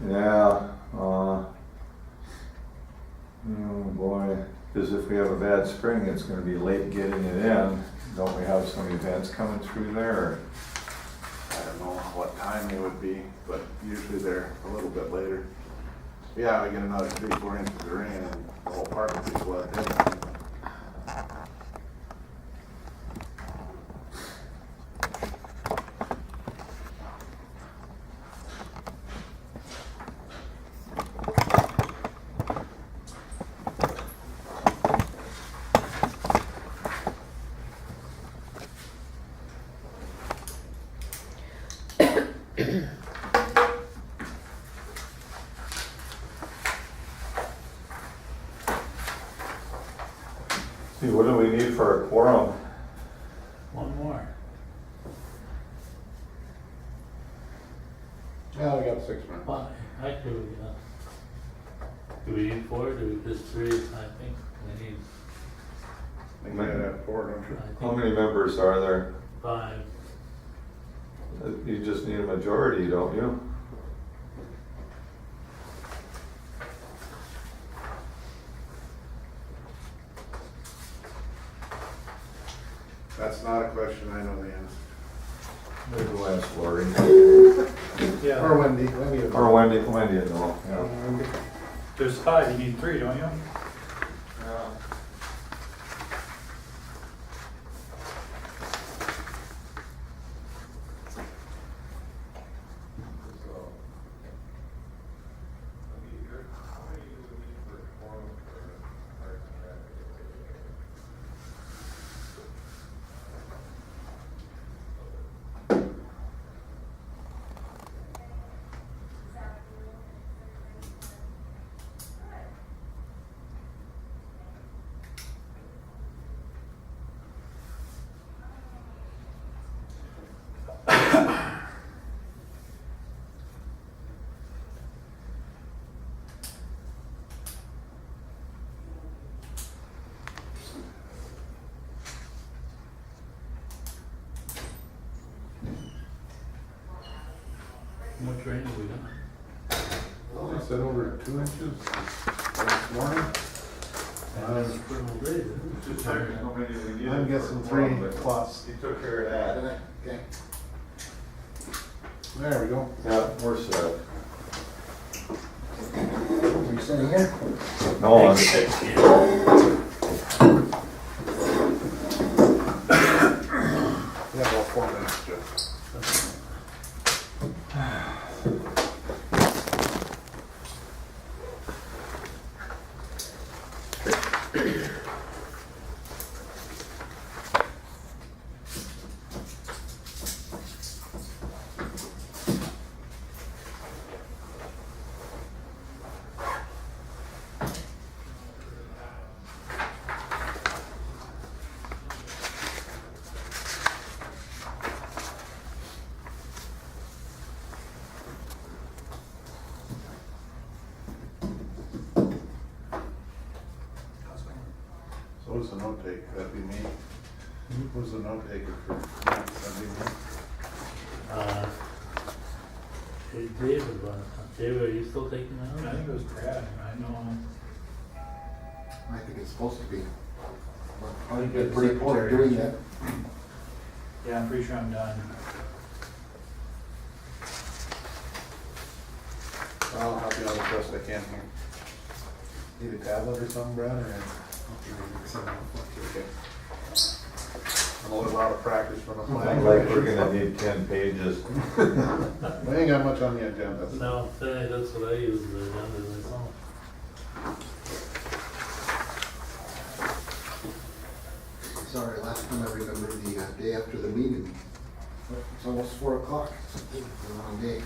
Yeah, oh boy, because if we have a bad spring, it's gonna be late getting it in. Don't we have some events coming through there? I don't know what time they would be, but usually they're a little bit later. Yeah, we get another 3-4 inches of rain and the whole park will be flooded in. See, what do we need for a quorum? One more. Yeah, we got 6 minutes. Five. Actually, do we need 4? Do we just 3? I think we need. I think we have 4, don't you? I think How many members are there? 5. You just need a majority, don't you? That's not a question I know the answer. Maybe we'll ask Lori. Yeah. Or Wendy. Or Wendy will know, yeah. There's 5, you need 3, don't you? How much rain have we got? Well, they said over 2 inches this morning. That's pretty well days, isn't it? Just checking how many we needed. I'm for guessing a quorum, 3 but plus. You took care of that. Okay. There we go. Yeah, we're set. Are you sitting here? No, I'm, Yeah, about 4 minutes, Jeff. So who's the note taker? That'd be me. Who's the note taker for minutes? That'd be me. Hey, David, David, are you still taking I that? think it was Brad, I know. I think it's supposed to be. I think You're it's pretty poor at doing that. Yeah, I'm pretty sure I'm done. I'll help you out as best I can here. Need a tablet or something, Brad, or? Okay. I'm a little out of practice from a flag. like we're gonna need 10 pages. We ain't got much on the agenda. No, that's what I use, the agenda myself. Sorry, last time I remember the day after the meeting. It's almost 4 o'clock. It's a long day.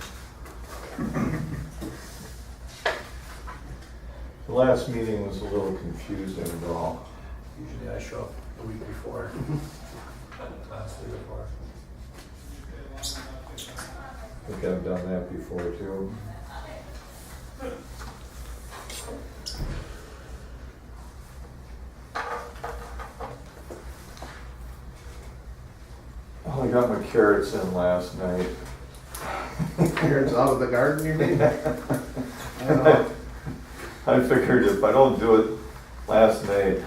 The last meeting was a little confusing though. Usually I show up the week before. Last week before. I think I've done that before too. Oh, I got my carrots in last night. Carrots out of the garden, you mean? I figured if I don't do it last night,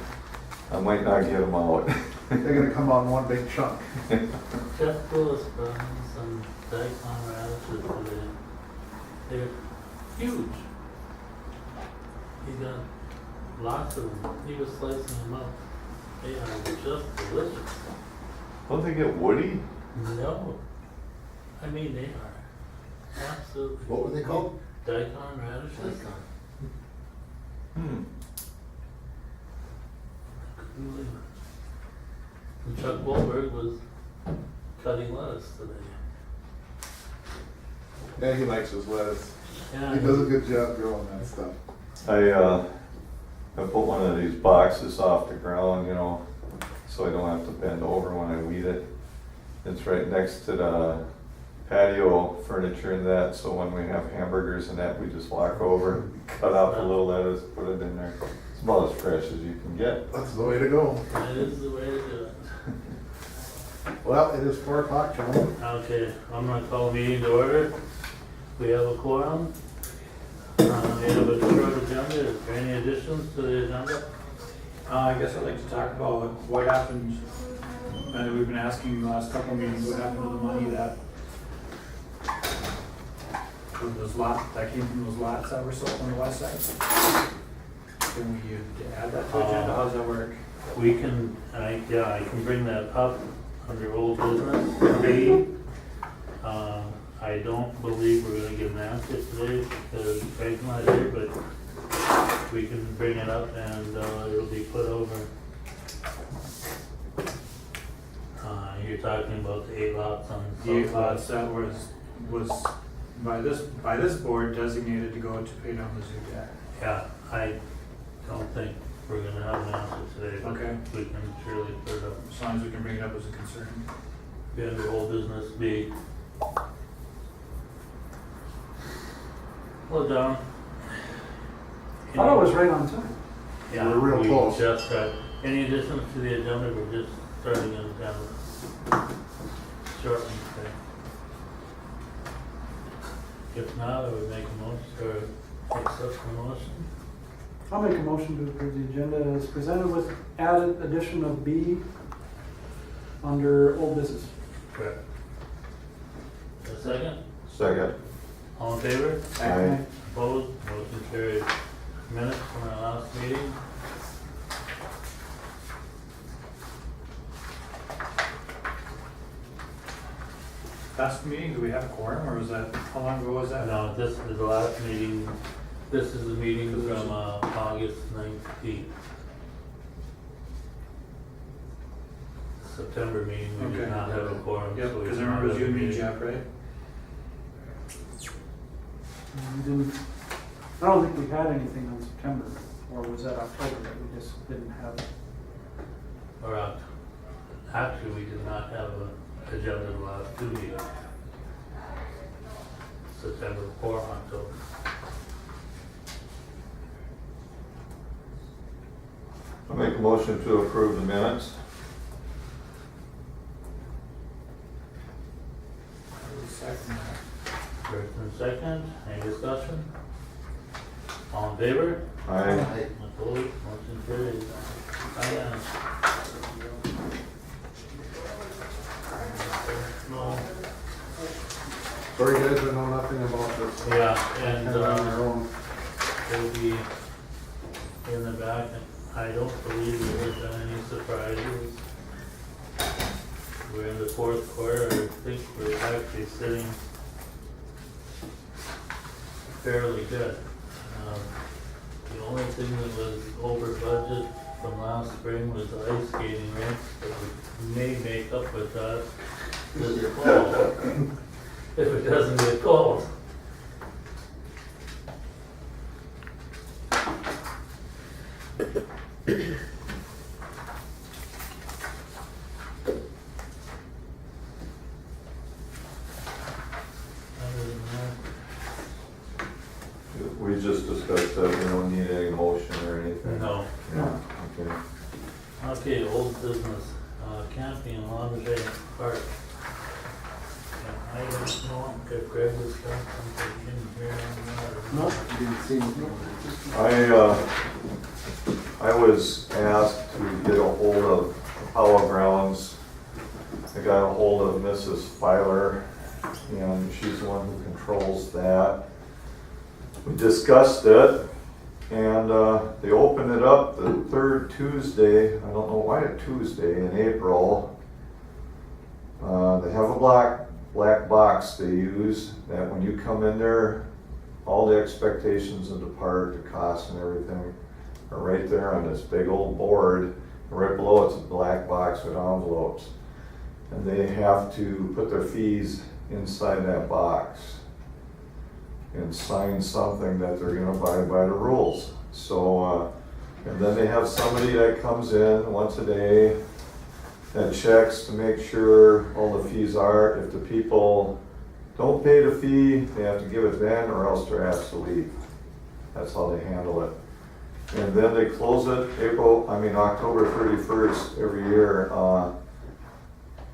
I might not get them out. They're gonna come on one big chunk. Jeff Willis brought in some daikon radishes today. They're huge. He got lots of them. He was slicing them up. They are just delicious. Don't they get woody? No. I mean, they are absolutely. What were they called? Daikon radishes. Hmm. Really. And Chuck Wahlberg was cutting lettuce today. Yeah, he likes his lettuce. Yeah. He does a good job growing that stuff. I put one of these boxes off the ground, you know, so I don't have to bend over when I weed it. It's right next to the patio furniture and that, so when we have hamburgers and that, we just walk over, cut out the little lettuce, put it in there. It's about as fresh as you can get. That's the way to go. That is the way to do it. Well, it is 4 o'clock, gentlemen. Okay, I'm gonna call the meeting to order. We have a quorum. We have a short agenda. Is there any additions to the agenda? I guess I'd like to talk about what happened, we've been asking the last couple of meetings, what happened to the money that from those that came from those lots that were sold on the west side? Can we add that to the agenda? How does that work? We can, I can bring that up under old business. B, I don't believe we're gonna get an answer today because Craig's not here, but we can bring it up and it'll be put over. You're talking about the 8 lots on the The 8 south lots side. that was by this board designated to go to pay down the zoo debt. Yeah, I don't think we're gonna have an answer today, but Okay. we can surely put it up. As long as we can bring it up as a concern. Be under old business B. Hello, John. I thought it was right on time. Yeah, We're real we close. just got, any additions to the agenda, we're just starting on the agenda. Shortly today. If not, I would make a motion, or accept the motion. I'll make a motion to approve the agenda as presented with added addition of B under old business. Correct. A second? Second. All in favor? Aye. Opposed? Motion carried. Minutes from our last meeting? Last meeting, do we have a quorum or was that, how long ago was that? No, this is the last meeting, this is the meeting from August 19th. September meeting, we did Okay. not have a quorum. Yep, so we because I did not remember it was have you a and me, meeting. Jeff, right? We didn't, I don't think we had anything on September, or was that October that we just didn't have? Or actually, we did not have an agenda the last 2 meetings. September or October. I'll make a motion to approve the minutes. Second. First and second, any discussion? All in favor? Aye. Opposed? Motion carried. Finance. No. Sorry guys, I know nothing about this. Yeah, and Kind of on our own. it'll be in the back, and I don't believe there have been any surprises. We're in the 4th quarter, I think we're actually sitting fairly good. The only thing that was over budget from last spring was the ice skating rinks, but we may make up with that this fall, if it doesn't get cold. Other than that, We just discussed that, we don't need any motion or anything. no. Yeah, okay. Okay, old business, camping and lingerie park. And I don't know if Greg was got something in here on that or No? not. You didn't see anything. I was asked to get a hold of Powell Grounds. I got a hold of Mrs. Filer, and she's the one who controls that. We discussed it, and they opened it up the third Tuesday, I don't know why a Tuesday in April. They have a black box they use, that when you come in there, all the expectations of the park, the costs and everything are right there on this big old board. And right below it's a black box with envelopes. And they have to put their fees inside that box and sign something that they're gonna abide by the rules. So, and then they have somebody that comes in once a day that checks to make sure all the fees are. If the people don't pay the fee, they have to give it then or else they're asked to leave. That's how they handle it. And then they close it October 31st every year.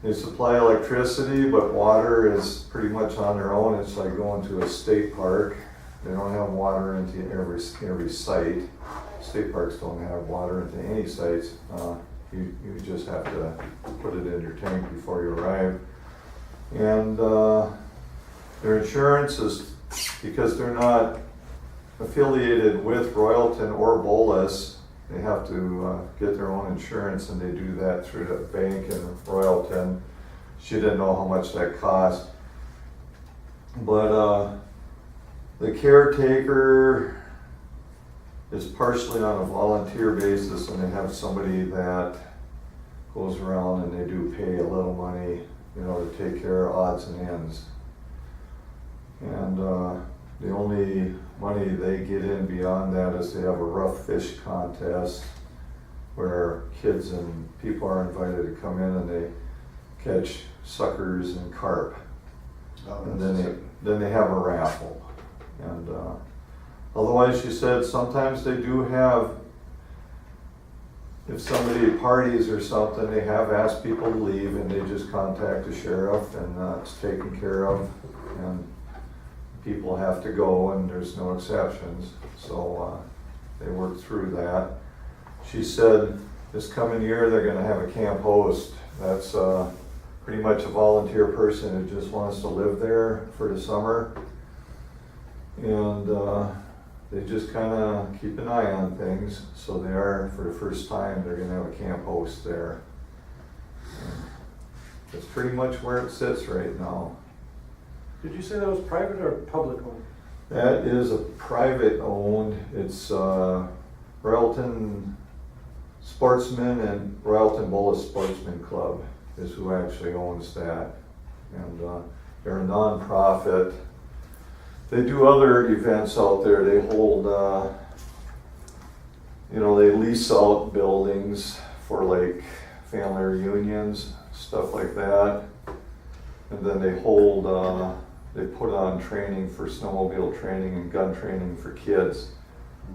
They supply electricity, but water is pretty much on their own. It's like going to a state park. They don't have water into every site. State parks don't have water into any sites. You just have to put it in your tank before you arrive. And their insurance is, because they're not affiliated with Royalton or Bolus, they have to get their own insurance, and they do that through the bank in Royalton. She didn't know how much that cost. But the caretaker is partially on a volunteer basis, and they have somebody that goes around and they do pay a little money, to take care of odds and ends. And the only money they get in beyond that is they have a rough fish contest where kids and people are invited to come in and they catch suckers and carp. And then they have a raffle. And otherwise, she said sometimes they do have, if somebody parties or something, they have asked people to leave and they just contact the sheriff and it's taken care of. And people have to go and there's no exceptions. So they work through that. She said this coming year they're gonna have a camp host. That's pretty much a volunteer person who just wants to live there for the summer. And they just kind of keep an eye on things. So they are, for the first time, they're gonna have a camp host there. And that's pretty much where it sits right now. Did you say that was private or public owned? That is a private owned. It's Royalton Sportsman and Royalton Bolus Sportsman Club is who actually owns that. And they're a non-profit. They do other events out there. They hold, they lease out buildings for like family reunions, stuff like that. And then they hold, they put on training for snowmobile training and gun training for kids.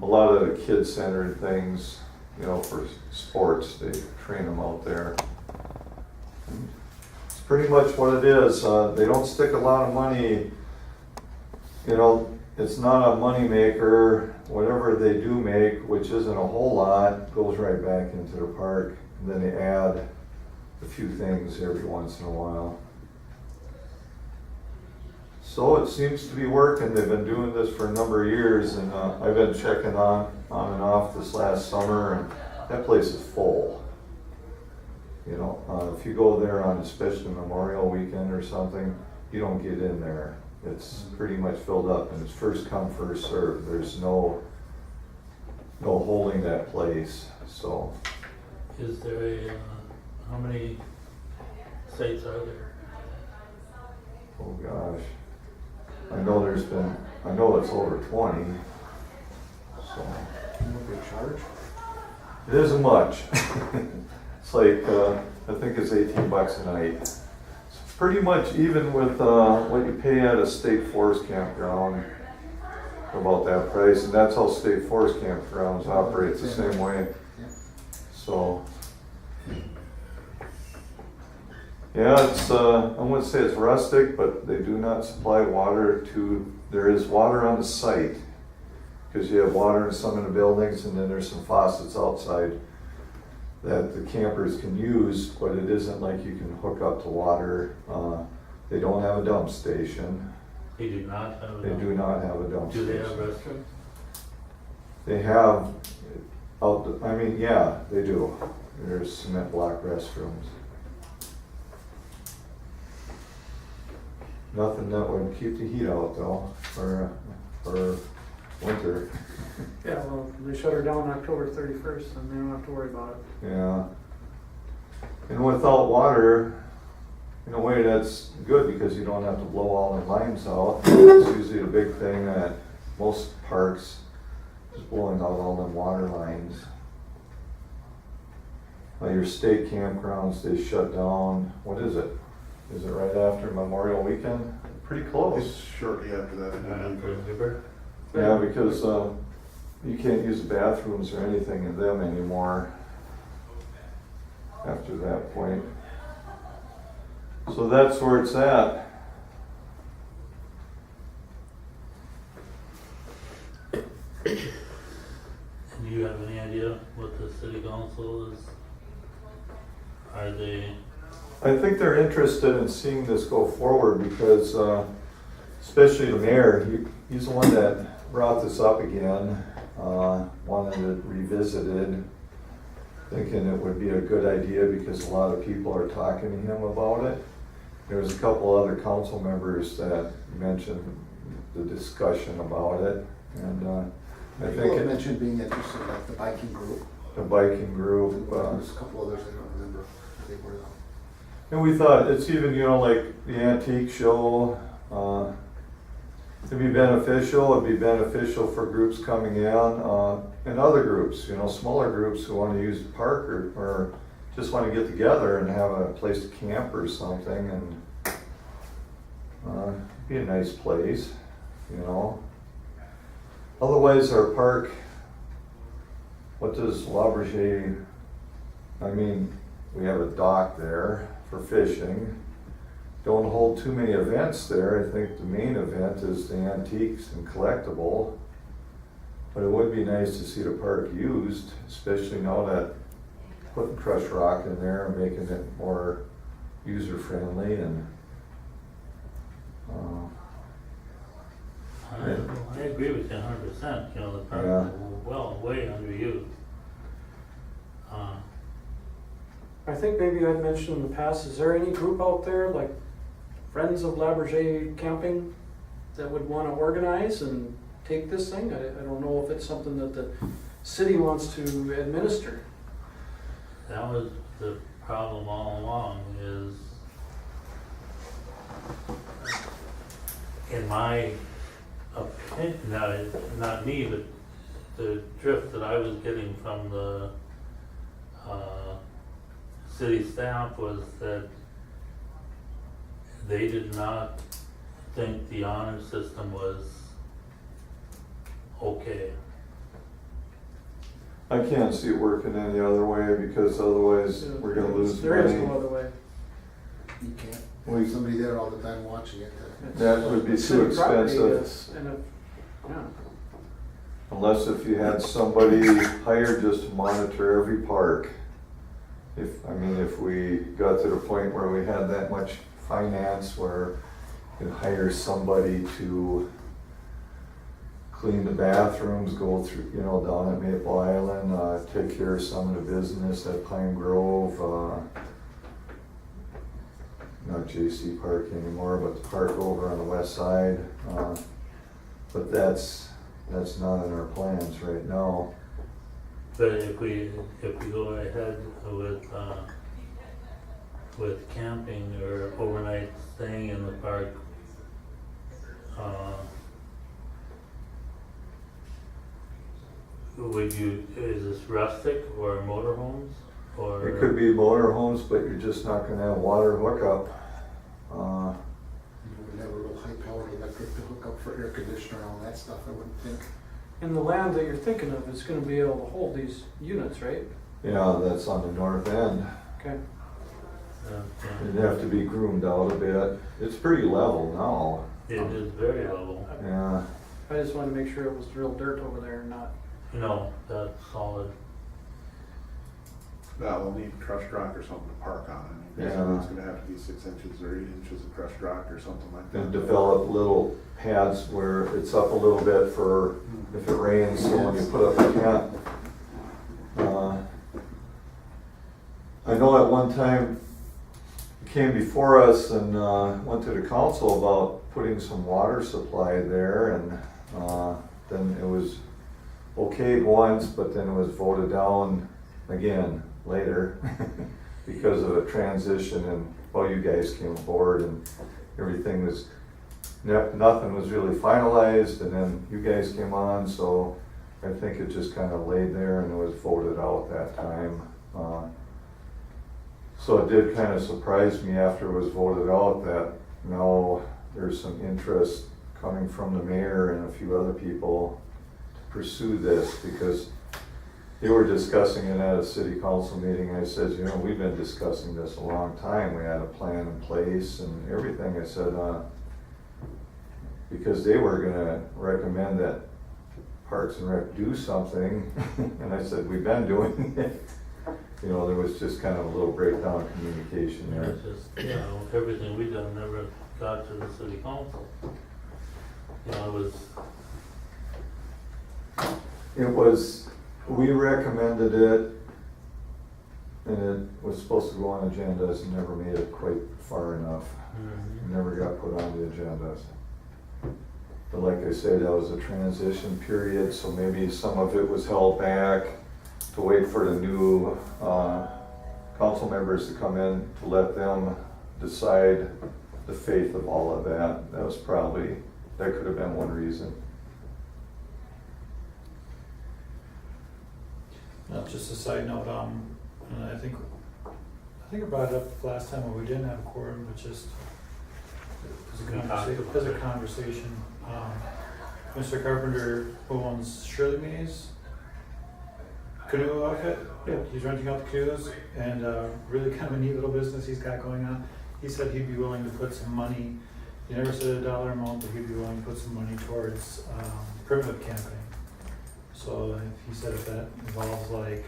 A lot of the kid-centered things, for sports, they train them out there. It's pretty much what it is. They don't stick a lot of money, it's not a money maker. Whatever they do make, which isn't a whole lot, goes right back into the park. And then they add a few things every once in a while. So it seems to be working. They've been doing this for a number of years, and I've been checking on and off this last summer, and that place is full. If you go there on especially Memorial Weekend or something, you don't get in there. It's pretty much filled up, and it's first come, first served. There's no holding that place. So, Is there how many sites are there? oh gosh. I know it's over 20, so. What they charge? It isn't much. It's like, I think it's $18 a night. It's pretty much even with what you pay at a state forest campground, about that price, and that's how state forest campgrounds operate the same way. So, Yeah, it's, I wouldn't say it's rustic, but they do not supply water to, there is water on the site. Because you have water in some of the buildings and then there's some faucets outside that the campers can use, but it isn't like you can hook up to water. They don't have a dump station. They do not have a They dump? do not have a dump Do station. they have restrooms? They have, I mean, yeah, they do. There's cement block restrooms. Nothing that would keep the heat out though, for winter. Yeah, well, they shut her down October 31st, and they don't have to worry about it. Yeah. And without water, in a way that's good because you don't have to blow all the lines out. It's usually the big thing at most parks, is blowing out all them water lines. Your state campgrounds, they shut down, what is it? Is it right after Memorial Weekend? Pretty It's close. shortly after that. For Labor? Yeah, because you can't use the bathrooms or anything in them anymore after that point. So that's where it's at. Do you have any idea what the city council is? Are they, I think they're interested in seeing this go forward because, especially the mayor, he's the one that brought this up again, wanted it revisited, thinking it would be a good idea because a lot of people are talking to him about it. There was a couple other council members that mentioned the discussion about it, and I think People mentioned being interested, like the biking group. the biking group. There's a couple others, I don't remember what they were. And we thought it's even, like the antique show, it'd be beneficial for groups coming in, and other groups, smaller groups who want to use the park or just want to get together and have a place to camp or something, and be a nice place, Otherwise, our park, what does LeBourget, we have a dock there for fishing. Don't hold too many events there. I think the main event is the antiques and collectible. But it would be nice to see the park used, especially now that putting crushed rock in there and making it more user-friendly and I agree with you 100%, the park Yeah. is way underused. I think maybe I'd mentioned in the past, is there any group out there, like Friends of LeBourget Camping, that would want to organize and take this thing? I don't know if it's something that the city wants to administer. That was the problem all along is, in my opinion, not me, but the drift that I was getting from the city staff was that they did not think the honor system was okay. I can't see it working any other way because otherwise we're gonna lose There is money. no other way. You can't, We- somebody there all the time watching it. That would be It's too city property, expensive. yes, and yeah. Unless if you had somebody hired just to monitor every park. If we got to the point where we had that much finance where you could hire somebody to clean the bathrooms, go through, down at Maple Island, take care of some of the business at Pine Grove, not JC Park anymore, but the park over on the west side. But that's not in our plans right now. But if we go ahead with camping or overnight staying in the park, is this rustic or motorhomes or? It could be motorhomes, but you're just not gonna have water hookup. You would have a real high-powered electric to hook up for air conditioner and all that stuff, I wouldn't think. And the land that you're thinking of is gonna be able to hold these units, right? Yeah, that's on the north end. Okay. Yeah, It'd have to be groomed out a bit. It's pretty level now. It is very level, Yeah, I just wanted to make sure it was real dirt over there and not, you know, that's solid. That will need crushed rock or something to park on. I mean, Yeah. it's gonna have to be 6 inches or 8 inches of crushed rock or something like that. and develop little pads where it's up a little bit for if it rains, so when you put up a tent. I know at one time it came before us and went to the council about putting some water supply there, and then it was okayed once, but then it was voted down again later because of a transition, and well, you guys came aboard and everything was, nothing was really finalized, and then you guys came on, so I think it just kind of laid there and it was voted out that time. So it did kind of surprise me after it was voted out that now there's some interest coming from the mayor and a few other people to pursue this, because they were discussing it at a city council meeting. I said, you know, we've been discussing this a long time. We had a plan in place and everything. I said, because they were gonna recommend that Parks and Rec do something, and I said, we've been doing it. You know, there was just kind of a little breakdown in communication there. It's just, you know, everything we done never got to the city council. You know, It was, we recommended it, and it was supposed to go on agendas and never made it quite far enough. It never got put on the agendas. But like I said, that was a transition period, so maybe some of it was held back to wait for the new council members to come in to let them decide the fate of all of that. That was probably, that could have been one reason. Just a side note, and I think I brought it up last time when we didn't have a quorum, but just as a conversation. Mr. Carpenter, who owns Shirley Mays canoe outfit, he's renting out the canoes, and really kind of a neat little business he's got going on. He said he'd be willing to put some money, he never said a dollar amount, but he'd be willing to put some money towards primitive camping. So he said if that involves like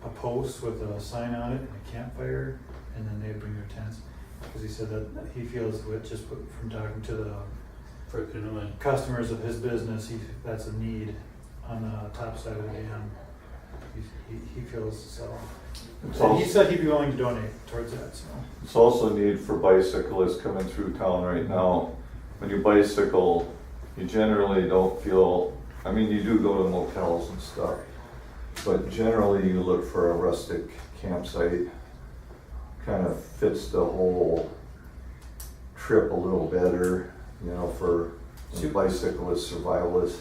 a post with a sign on it and a campfire, and then they'd bring their tents, because he said that he feels with just from talking to the for canoeing. customers of his business, that's a need on the top side of the dam. He feels so. And he said he'd be willing to donate towards that. So It's also a need for bicyclists coming through town right now. When you bicycle, you generally don't feel, I mean, you do go to motels and stuff, but generally you look for a rustic campsite. Kind of fits the whole trip a little better, you know, for bicyclists, survivalists.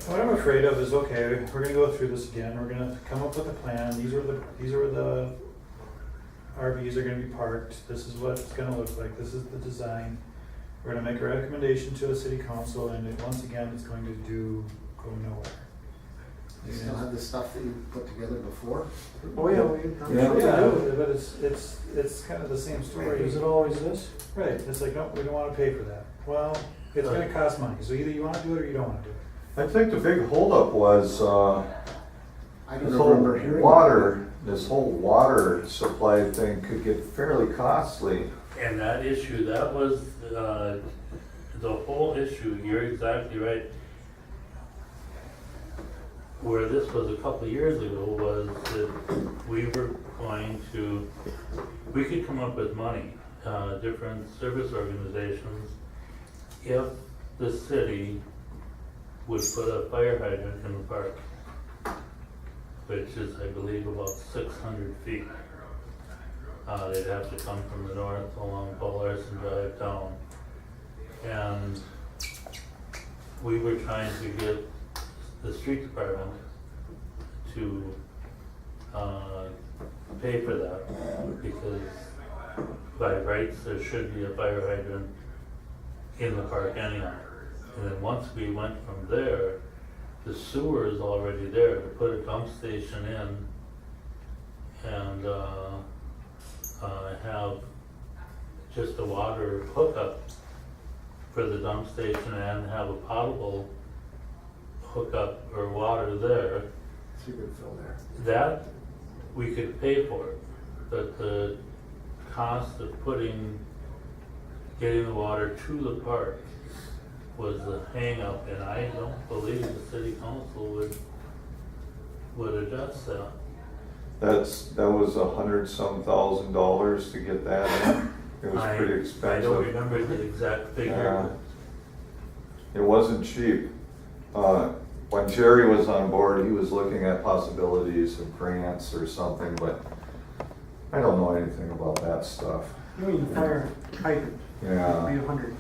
what I'm afraid of is, okay, we're gonna go through this again. We're gonna come up with a plan. These are where the RVs are gonna be parked. This is what it's gonna look like. This is the design. We're gonna make a recommendation to the city council, and once again, it's going to go nowhere. You still have the stuff that you put together before? oh yeah, Yeah. But it's kind of the same story. Is it always this? Right, it's like, no, we don't wanna pay for that. Well, it's gonna cost money, so either you wanna do it or you don't wanna do it. I think the big holdup was I don't this whole remember hearing. this whole water supply thing could get fairly costly. And that issue, that was the whole issue, you're exactly right. Where this was a couple of years ago was that we were going to, we could come up with money, different service organizations, if the city would put a fire hydrant in the park, which is, I believe, about 600 feet. They'd have to come from the north along Paul Larson Drive down. And we were trying to get the street department to pay for that, because by rights there should be a fire hydrant in the park anyhow. And then once we went from there, the sewer is already there to put a dump station in, and have just a water hookup for the dump station and have a potable hookup or water there, So you could fill there. that we could pay for it. But the cost of getting the water to the park was the hang up, and I don't believe the city council would adjust that. That was $100-some thousand to get that in. It was pretty I expensive. don't remember the exact figure. It wasn't cheap. When Jerry was on board, he was looking at possibilities of grants or something, but I don't know anything about that stuff. You mean the fire hydrant? Yeah. It'd be 100.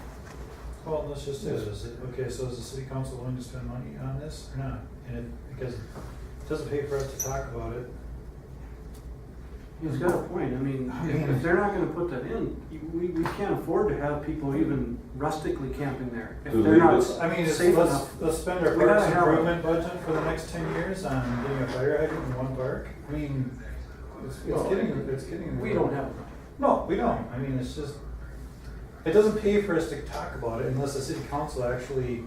Well, let's just do this. Okay, so is the city council willing to spend money on this or not? And because it doesn't pay for us to talk about it. He's got a point. I mean, if they're not gonna put that in, we can't afford to have people even rustically camping there. If To they're leave not it- I mean, safe enough. let's spend our We gotta parks have a- improvement budget for the next 10 years on getting a fire hydrant in one park. I mean, it's getting. We don't have enough. No, we don't. I mean, it's just, it doesn't pay for us to talk about it unless the city council actually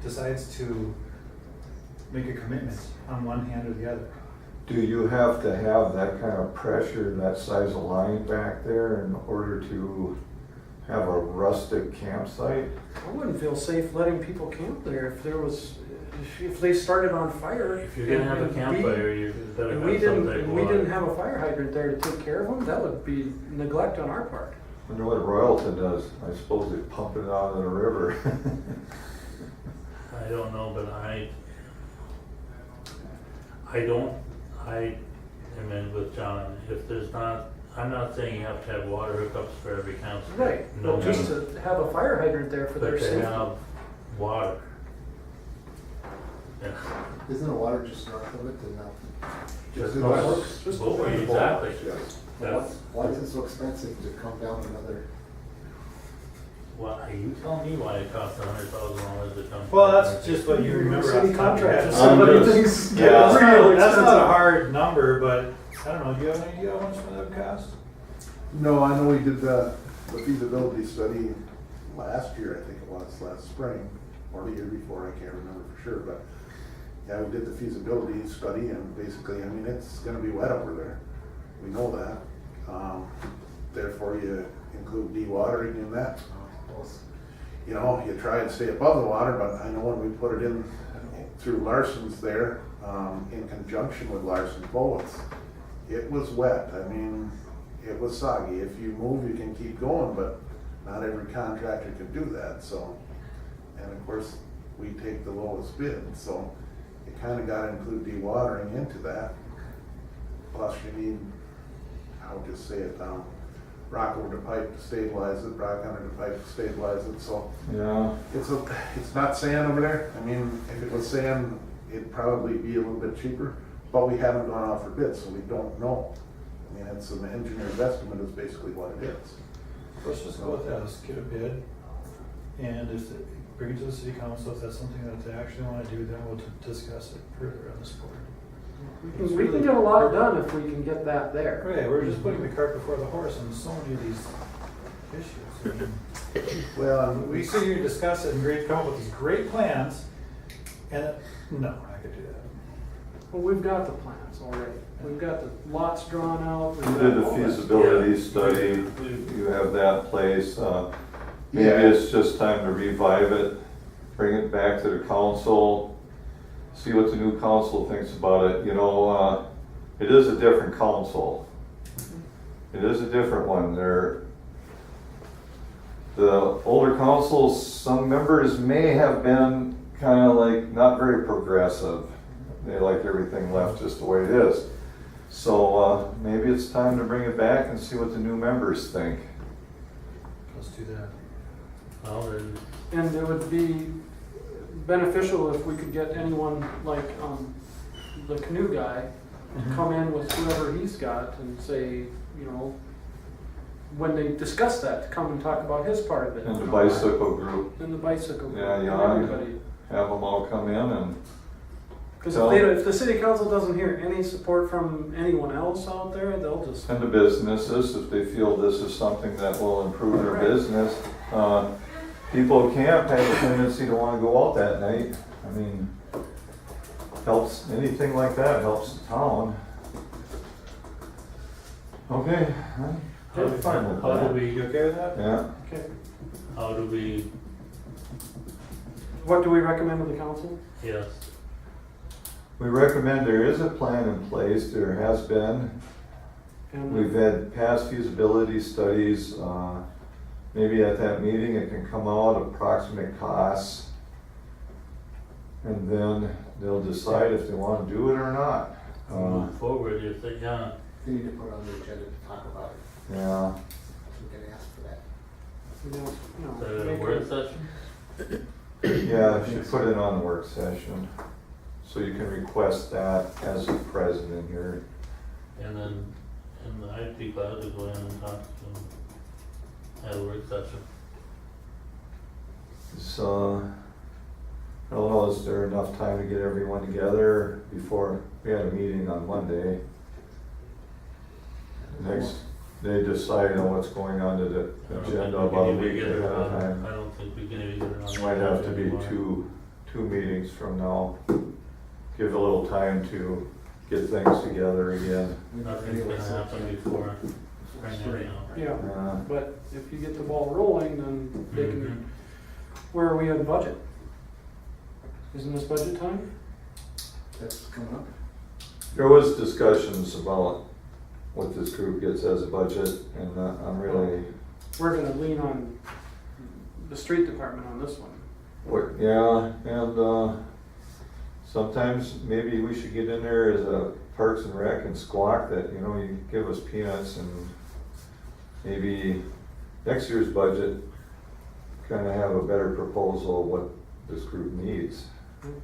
decides to make a commitment on one hand or the other. Do you have to have that kind of pressure, that size of line back there in order to have a rustic campsite? I wouldn't feel safe letting people camp there if they started on fire. If you're gonna have a and campfire, you better And have we some didn't, type of and we water. didn't have a fire hydrant there to take care of them, that would be neglect on our part. Wonder what Royalton does. I suppose they pump it out of the river. I don't know, but I am in with John. If there's not, I'm not saying you have to have water hookups for every campsite. Right, No but just means, to have a fire hydrant there for but their to safety. have water. Yeah. Isn't the water just north of it and not? Just it north. works? Just Well, over. exactly. Yes. That's, Why is it so expensive to come down another? well, you tell me why it costs $100,000 to come. Well, that's just what you remember. City off the top of your head. contractor, I'm somebody just- thinks. yeah. That's it's not, real that's not a expensive. hard number, but I don't know, do you have any idea how much that would cost? No, I know we did the feasibility study last year, I think it was, last spring, or the year before, I can't remember for sure, but yeah, we did the feasibility study and basically, I mean, it's gonna be wet over there. We know that. Therefore, you include dewatering in that. You know, you try and stay above the water, but I know when we put it in through Larson's there, in conjunction with Larson Boats, it was wet. I mean, it was soggy. If you move, you can keep going, but not every contractor can do that, so. And of course, we take the lowest bid, so you kinda gotta include dewatering into that. Plus you need, I'll just say it, rock over the pipe to stabilize it, rock under the pipe to stabilize it, so. Yeah. It's not sand over there. I mean, if it was sand, it'd probably be a little bit cheaper, but we haven't gone out for bids, so we don't know. I mean, it's an engineer's estimate is basically what it is. Let's just go with that, let's get a bid, and bring it to the city council, if that's something that they actually wanna do, then we'll discuss it further on this board. We can get a lot done if we can get that there. Okay, we're just putting the cart before the horse on so many of these issues. I mean, Well, we sit here and discuss it and come up with these great plans, and, no, we're not gonna do that. Well, we've got the plans already. We've got the lots drawn out. we've You got did the all that. feasibility Yeah. study, you have that in place. Maybe Yeah. it's just time to revive it, bring it back to the council, see what the new council thinks about it. You know, it is a different council. It is a different one. The older councils, some members may have been kind of like not very progressive. They like everything left just the way it is. So maybe it's time to bring it back and see what the new members think. Let's do that. Well, then, And it would be beneficial if we could get anyone like, the canoe guy to come in with whoever he's got and say, you know, when they discuss that, to come and talk about his part of it. And the bicycle group, And the bicycle. Yeah, and yeah. everybody. have them all come in and Because So- if the city council doesn't hear any support from anyone else out there, they'll just, And the businesses, if they feel this is something that will improve their Right. business, people camp have a tendency to wanna go out that night. I mean, helps, anything like that helps the town. Okay, I'm fine with How do that. we, You okay with that? Yeah, okay. how do we, What do we recommend to the council? yes, we recommend there is a plan in place, there has been. And We've had past feasibility studies, maybe at that meeting it can come out approximate costs. And then they'll decide if they wanna do it or not. move forward if they, yeah, We need to put on the agenda to talk about it. Yeah, We can ask for that. the make work a- session? yeah, if you put it on the work session, so you can request that as a president here. And then, and I'd be glad to go in and talk to them at a work session. So, I don't know, is there enough time to get everyone together before, we had a meeting on Monday. Next, they decide on what's going on to the I don't think agenda we can about a even week get ahead it of on- time. I don't think we can even get it on. Might have to be anymore. two meetings from now. Give a little time to get things together again. Nothing's gonna happen before spring anyhow. Yeah, but if you get the ball rolling, then they Mhm. can, where are we on budget? Isn't this budget time? That's coming up. There was discussions about what this group gets as a budget, and I'm really, We're gonna lean on the street department on this one. yeah, and sometimes maybe we should get in there as a Parks and Rec and squawk that, you know, you give us peanuts, and maybe next year's budget kinda have a better proposal of what this group needs,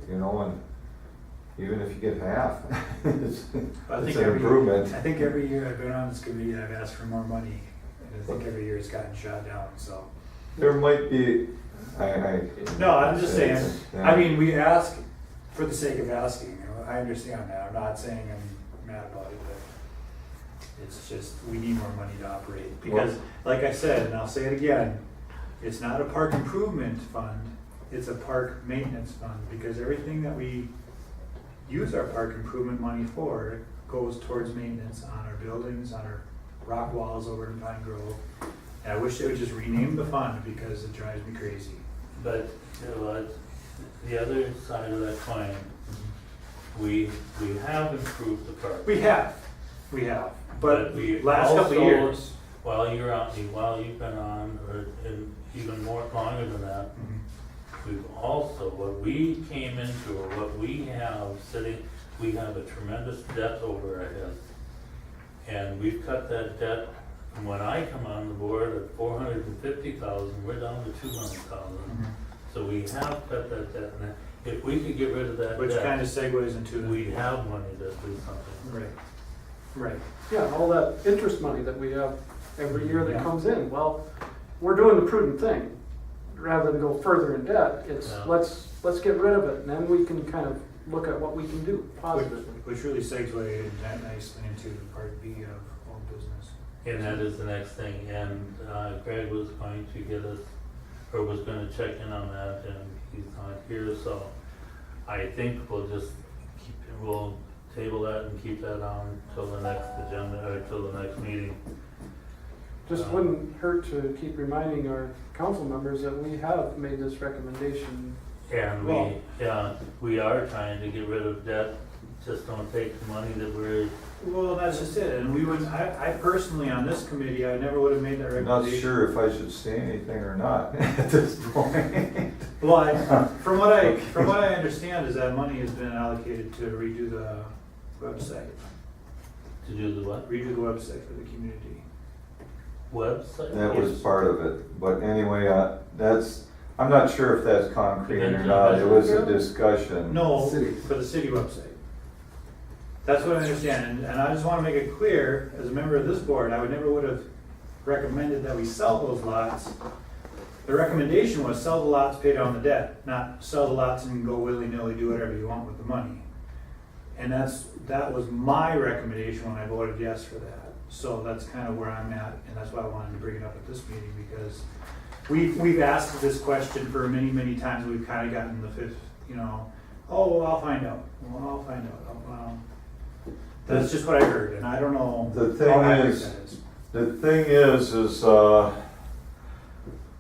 you know, and even if you get half, it's I think it's an every- improvement. I think every year I've been on this committee, I've asked for more money, and I think every year it's gotten shot down, so. There might be, I. No, I'm just saying, Yeah. I mean, we ask for the sake of asking, you know, I understand that, I'm not saying I'm mad about it, but it's just, we need more money to operate, because, like I said, and I'll say it again, it's not a park improvement fund, it's a park maintenance fund, because everything that we use our park improvement money for goes towards maintenance on our buildings, on our rock walls over in Pine Grove. And I wish they would just rename the fund because it drives me crazy. But, you know what, the other side of that coin, we have improved the park. We have, but we last couple also- of years. While you've been on, or in even more longer than that, we've also, what we came into, or what we have sitting, we have a tremendous debt over our heads. And we've cut that debt, from when I come on the board at 450,000, we're down to 200,000. So we have cut that debt, and if we could get rid of that Which kind debt, of segues into the. we'd have money to do something. Right. Yeah, all that interest money that we have every year that Yeah. comes in, well, we're doing the prudent thing. Rather than go further in debt, it's, Yeah. let's get rid of it, and then we can kind of look at what we can do positively. Which really segues that nicely into part B of old business. And that is the next thing, and Greg was going to get us, or was gonna check in on that, and he's not here, so I think we'll table that and keep that on till the next agenda, or till the next meeting. Just wouldn't hurt to keep reminding our council members that we have made this recommendation. And Well- we are trying to get rid of debt, just don't take the money that we're, Well, that's just it, and we would, I personally, on this committee, I never would have made that I'm not recommendation. sure if I should say anything or not at this point. Well, from what I understand is that money has been allocated to redo the website, to do the what? redo the website for the community. Website? That was part of it, but anyway, I'm not sure if that's concrete or not, it was a discussion. No, City. for the city website. That's what I understand, and I just wanna make it clear, as a member of this board, I would never would have recommended that we sell those lots. The recommendation was sell the lots, pay down the debt, not sell the lots and go willy-nilly, do whatever you want with the money. And that was my recommendation when I voted yes for that. So that's kind of where I'm at, and that's why I wanted to bring it up at this meeting, because we've asked this question for many, many times. We've kind of gotten the fifth, oh, well, I'll find out. Well, I'll find out. Well, that's just what I heard, and I don't know. The thing how accurate is- that is. The thing is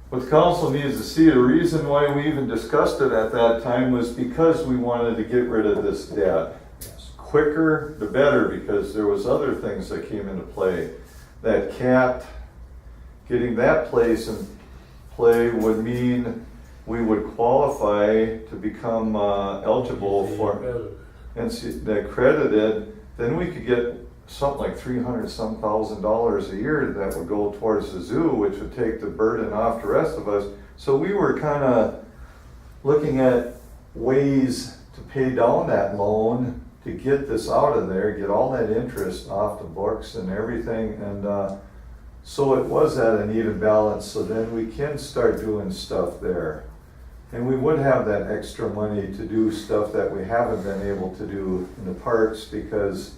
what council needs to see, the reason why we even discussed it at that time was because we wanted to get rid of this debt. Yes. Quicker, the better, because there was other things that came into play. That cat, getting that place in play would mean we would qualify to become eligible for that credited, then we could get something like $300-some thousand a year that would go towards the zoo, which would take the burden off the rest of us. So we were kind of looking at ways to pay down that loan to get this out of there, get all that interest off the books and everything. And so it was at an even balance, so then we can start doing stuff there. And we would have that extra money to do stuff that we haven't been able to do in the parks, because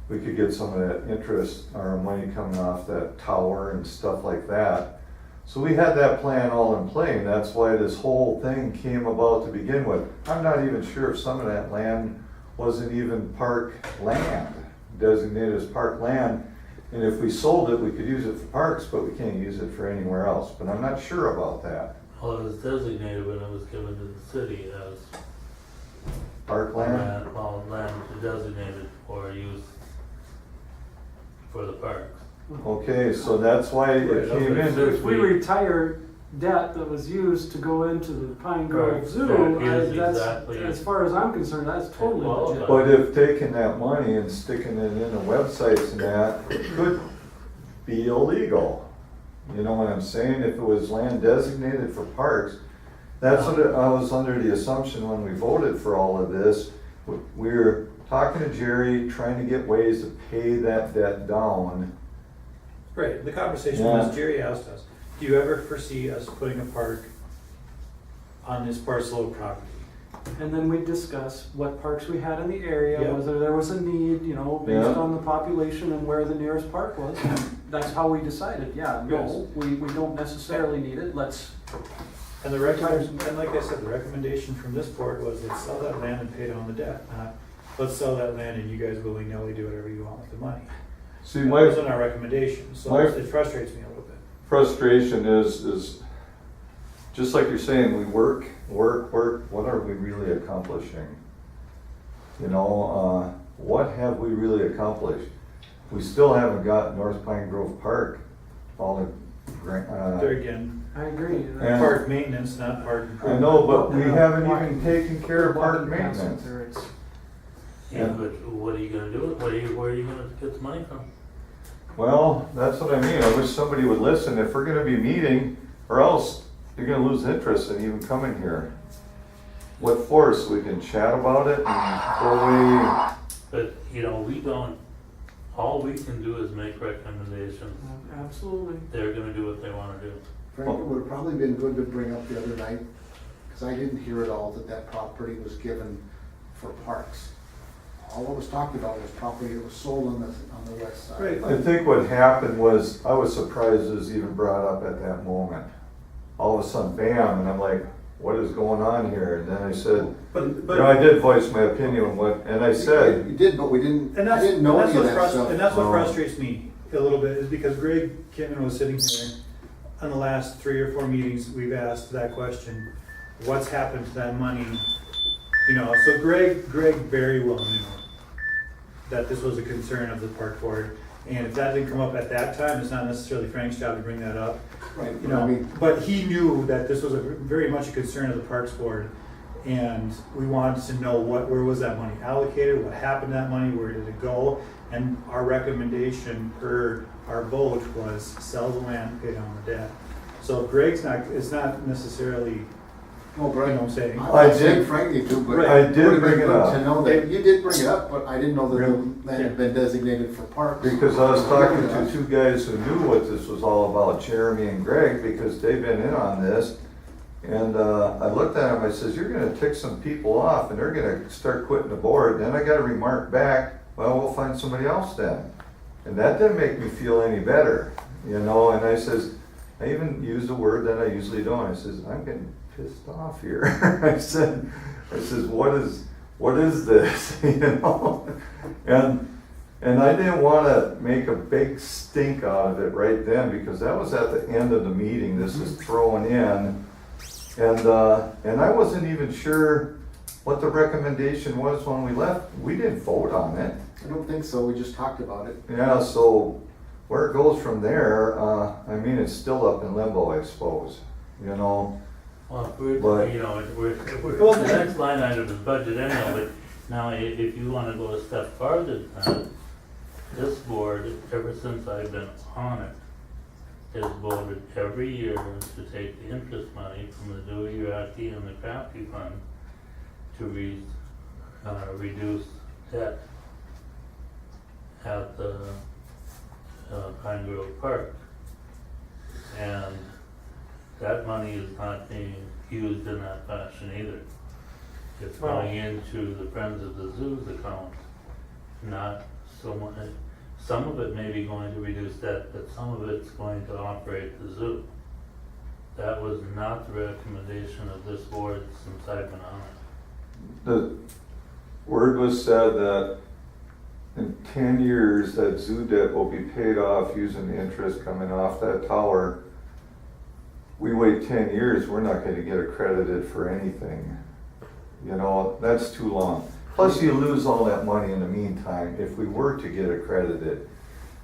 we could get some of that interest or money coming off that tower and stuff like that. So we had that plan all in play, and that's why this whole thing came about to begin with. I'm not even sure if some of that land wasn't even park land, designated as park land. And if we sold it, we could use it for parks, but we can't use it for anywhere else. But I'm not sure about that. Well, it was designated when it was given to the city as Park land? land designated for use for the parks. Okay, so that's why it came in. If we retire debt that was used to go into the Pine Grove Right, Zoo, that is that's, exactly- as far as I'm concerned, that's totally Well, legit. But if taking that money and sticking it in the websites and that, it could be illegal. You know what I'm saying? If it was land designated for parks, that's what I was under the assumption when we voted for all of this. We were talking to Jerry, trying to get ways to pay that debt down. Right, the conversation Yeah. was, Jerry asked us, do you ever foresee us putting a park on this parcel of property? And then we discuss what parks we had in the area, Yeah. whether there was a need, based Yeah. on the population and where the nearest park was. That's how we decided, no, we don't necessarily need it, let's, And the recommendation, and like I said, the recommendation from this board was, let's sell that land and pay down the debt, not, let's sell that land and you guys willy-nilly do whatever you want with the money. See, That my wasn't our recommendation, so my- it frustrates me a little bit. frustration is, just like you're saying, we work, what are we really accomplishing? What have we really accomplished? We still haven't got North Pine Grove Park, all the There again, I agree. And- park maintenance, not park I improvement. know, but we Yeah. haven't even taken care of park Walking past it maintenance. there, it's- Yeah, but what are you gonna do? Where are you gonna get the money from? Well, that's what I mean, I wish somebody would listen, if we're gonna be meeting, or else you're gonna lose interest in even coming here. What for, so we can chat about it, and But, we don't, all we can do is make recommendations. Absolutely. They're gonna do what they wanna do. Frank, it would have probably been good to bring up the other night, because I didn't hear at all that property was given for parks. All I was talking about was property that was sold on the west side. Right. I think what happened was, I was surprised it was even brought up at that moment. All of a sudden, bam, and I'm like, what is going on here? And then I said, I did voice my opinion on what, and I said, You did, but we didn't, And I that's, didn't know and that's any of what that stuff. and that's what Oh. frustrates me a little bit, is because Greg Kittman was sitting here on the last 3 or 4 meetings, we've asked that question, what's happened to that money? So Greg very well knew that this was a concern of the park board, and if that didn't come up at that time, it's not necessarily Frank's job to bring that up. Right, I mean, But he knew that this was very much a concern of the Parks Board, and we wanted to know where was that money allocated, what happened to that money, where did it go? And our recommendation per our vote was sell the land, pay down the debt. So Greg's it's not necessarily, no, but what I'm saying. I'm I not saying did- Frank need to, but. Right. I it did would've been bring it good up. To know that, you did bring it up, but I didn't know that the Really? land had been designated for parks. because I was talking to 2 guys who knew what this was all about, Jeremy and Greg, because they've been in on this. And I looked at him, I says, you're gonna tick some people off and they're gonna start quitting the board. Then I gotta remark back, well, we'll find somebody else then. And that didn't make me feel any better, you know, and I says, I even used a word that I usually don't. I says, I'm getting pissed off here. I said, what is this, you know? And I didn't wanna make a big stink out of it right then, because that was at the end of the meeting, this is thrown in. And I wasn't even sure what the recommendation was when we left. We didn't vote on it. I don't think so, we just talked about it. Yeah, so where it goes from there, I mean, it's still up in limbo, I suppose, you know? Well, if we're, But- you know, the next line item is budget anyhow, but now if you wanna go a step farther than that, this board, ever since I've been on it, has voted every year to take the interest money from the do-your-ati and the crafty fund to reduce debt at the Pine Grove Park. And that money is not being used in that fashion either. It's going into the Friends of the Zoo's account, not so much. Some of it may be going to reduce debt, but some of it's going to operate the zoo. That was not the recommendation of this board since I've been on it. The word was said that in 10 years, that zoo debt will be paid off using the interest coming off that tower. We wait 10 years, we're not gonna get accredited for anything. You know, that's too long. Plus you lose all that money in the meantime if we were to get accredited,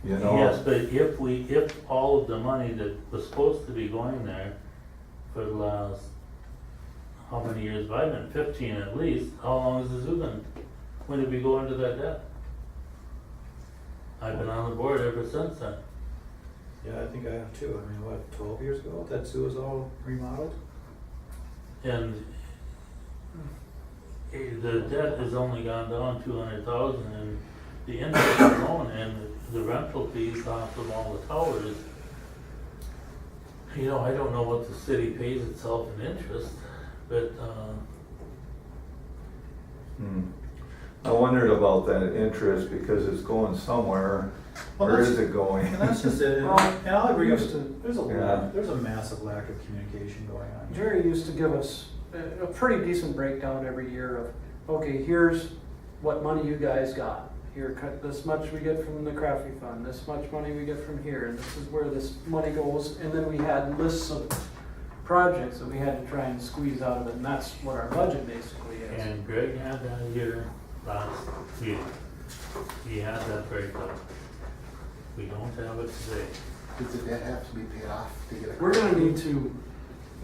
you know? Yes, but if all of the money that was supposed to be going there for the last, how many years have I been? 15 at least, how long has the zoo been? When did we go into that debt? I've been on the board ever since then. Yeah, I think I have too. I mean, what, 12 years ago, that zoo was all remodeled? And the debt has only gone down 200,000 and the interest alone and the rental fees off of all the towers. You know, I don't know what the city pays itself in interest, but, I wondered about that interest because it's going somewhere. Well, Where that's- is it going? And that's just it. Well, And I'll agree used with, to- there's a massive lack of communication going on. Jerry used to give us a pretty decent breakdown every year of, okay, here's what money you guys got. Here, this much we get from the crafty fund, this much money we get from here, and this is where this money goes. And then we had lists of projects that we had to try and squeeze out of it, and that's what our budget basically is. and Greg had that here last meeting. He had that breakdown. We don't have it today. Does the debt have to be paid off to get a? We're gonna need to,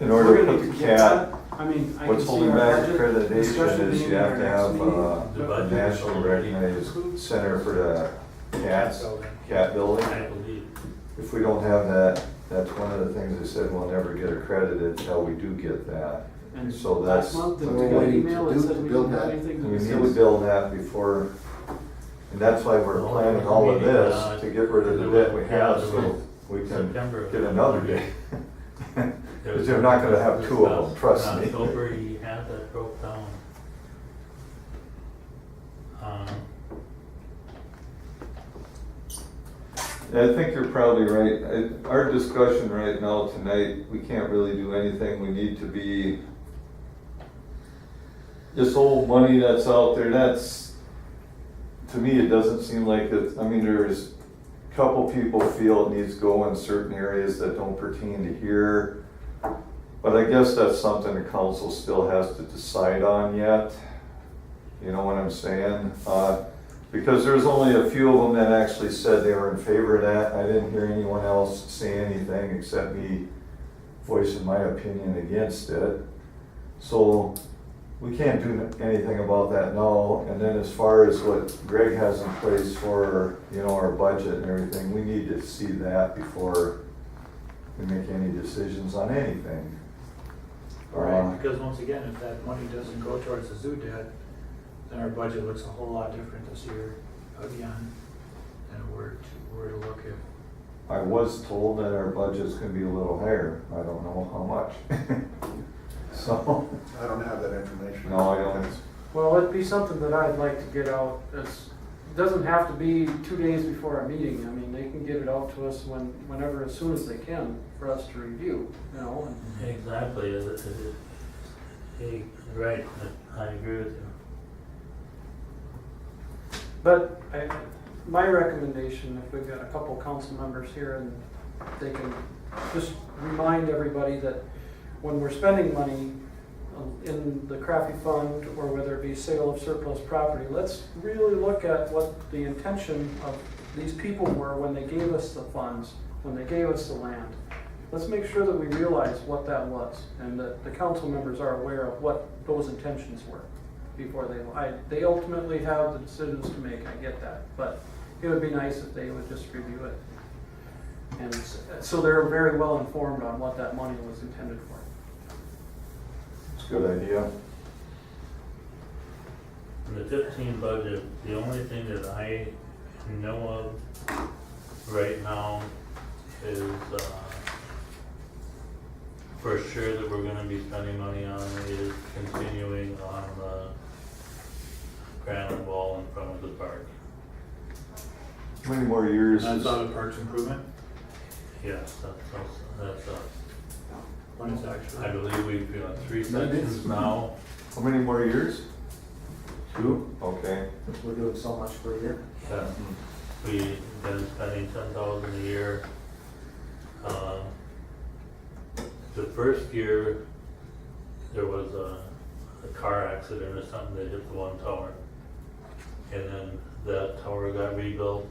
In we're order to gonna put need the to get cat, that. I mean, I can what's see holding our back budget accreditation discussion is being you in have our to next have meeting. The a budget is national already recognized center for the cats, Building. cat building. I believe. If we don't have that, that's one of the things they said we'll never get accredited until we do get that. And So last that's, month, did So we we're get an waiting to email that do- said to we build didn't have that. anything to we need to discuss? build that before, and that's why we're planning all of this, to get rid of the debt we have, so we can September. get another day. Because they're not gonna have two of them, trust me. In October, he had that broke down. I think you're probably right. Our discussion right now tonight, we can't really do anything. We need to be, this old money that's out there, that's, to me, it doesn't seem like it, I mean, there's a couple people feel it needs to go in certain areas that don't pertain to here. But I guess that's something the council still has to decide on yet. You know what I'm saying? Because there's only a few of them that actually said they were in favor of that. I didn't hear anyone else say anything except me voicing my opinion against it. So we can't do anything about that now. And then as far as what Greg has in place for, you know, our budget and everything, we need to see that before we make any decisions on anything. Right, because once again, if that money doesn't go towards the zoo debt, then our budget looks a whole lot different this year again than we're to look at. I was told that our budget's gonna be a little higher. I don't know how much. so, I don't have that information. No, I don't. Well, it'd be something that I'd like to get out. It doesn't have to be 2 days before our meeting. I mean, they can get it out to us whenever, as soon as they can, for us to review, you know. And Exactly, hey, right, I agree with you. But my recommendation, if we've got a couple council members here and they can just remind everybody that when we're spending money in the Crafty Fund, or whether it be sale of surplus property, let's really look at what the intention of these people were when they gave us the funds, when they gave us the land. Let's make sure that we realize what that was, and that the council members are aware of what those intentions were before they ultimately have the decisions to make, I get that, but it would be nice if they would just review it. And so they're very well informed on what that money was intended for. it's a good idea. In the 15 budget, the only thing that I know of right now is, for sure that we're gonna be spending money on is continuing on the granite wall in front of the park. How many more years And is, that's out of Parks Improvement, Yes, that's when it's actually. I believe we've got 3 sections now. how many more years? 2? Okay. We're doing so much per year. Yeah, we've been spending 10,000 a year. The first year, there was a car accident or something that hit the one tower. And then that tower got rebuilt.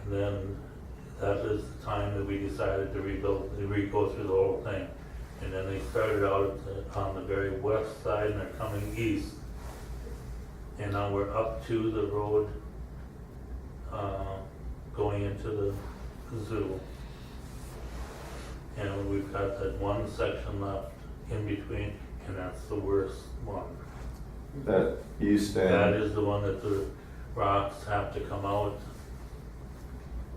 And then that is the time that we decided to rebuild, go through the whole thing. And then they started out on the very west side and they're coming east. And now we're up to the road, going into the zoo. And we've got that one section left in between, and that's the worst one. That east That end, is the one that the rocks have to come out.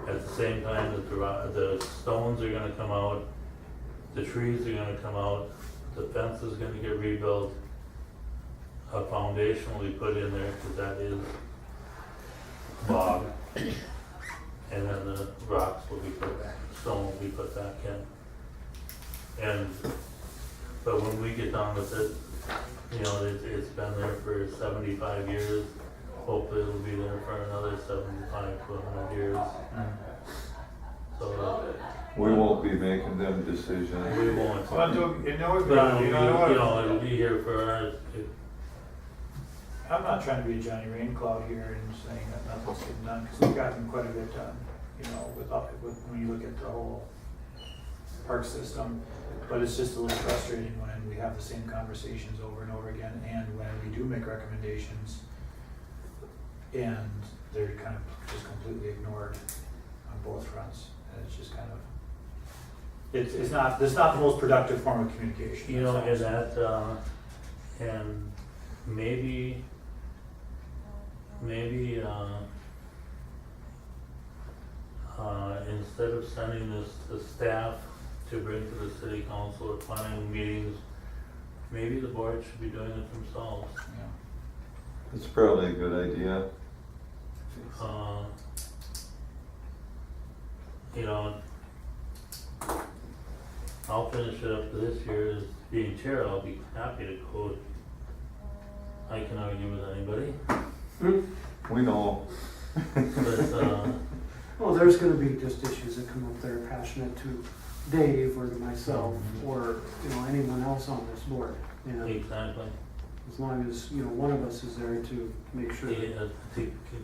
At the same time that the stones are gonna come out, the trees are gonna come out, the fence is gonna get rebuilt. A foundation will be put in there, cause that is bog. And then the rocks will be put back, stone will be put back in. But when we get done with it, you know, it's been there for 75 years. Hopefully it'll be there for another 75 to 100 years. So, we won't be making them decisions. we won't. Well, you know what, But, you know what? it'll be here for us. I'm not trying to be a Johnny Rain Cloud here and saying that nothing's getting done, because we've gotten quite a bit done, you know, with when you look at the whole park system. But it's just a little frustrating when we have the same conversations over and over again, and when we do make recommendations, and they're kind of just completely ignored on both fronts, and it's just kind of, it's not the most productive form of communication. You know, that's and all. that, and maybe, instead of sending this to staff to bring to the city council or planning meetings, maybe the board should be doing it themselves. Yeah. It's probably a good idea. You know, I'll finish it up this year as being chair. I'll be happy to quote. I can argue with anybody, We know. but, Well, there's gonna be just issues that come up that are passionate to Dave or to myself, or, you know, anyone else on this board. And exactly. as long as, you know, one of us is there to make sure that,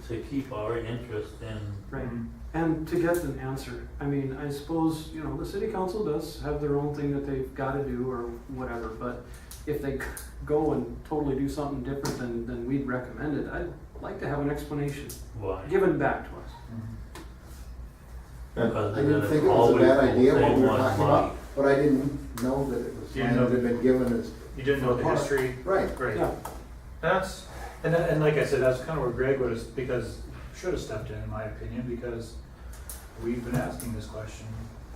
To keep our interest in, right, and to get an answer. I mean, I suppose, you know, the city council does have their own thing that they've gotta do or whatever, but if they go and totally do something different than we'd recommended, I'd like to have an explanation why. given back to us. Because I then didn't it's think it was a always bad the idea what same we were one talking money. about, but I didn't know that it was You land didn't that know- had been given as, You didn't know the Park. history. right. Great. Yeah, And like I said, that's kind of where Greg would have, because, should have stepped in my opinion, because we've been asking this question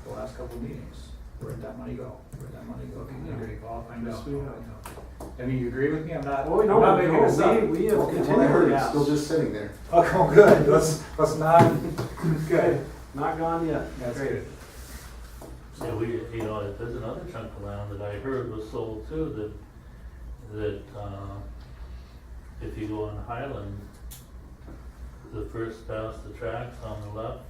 the last couple of meetings. Where'd that money go? Where'd that money go? Okay, great, well, I'll find Yes, out. we I'll have. find out. I mean, you agree with me? I'm not, Oh, I'm no, not making no, this up. we have Well, I heard continually it's asked. still just sitting there. Oh, good, let's not, good, Not gone yet. that's Great. good. Yeah, we, you know, there's another chunk of land that I heard was sold too, that, if you go on Highland, the first past the tracks on the left,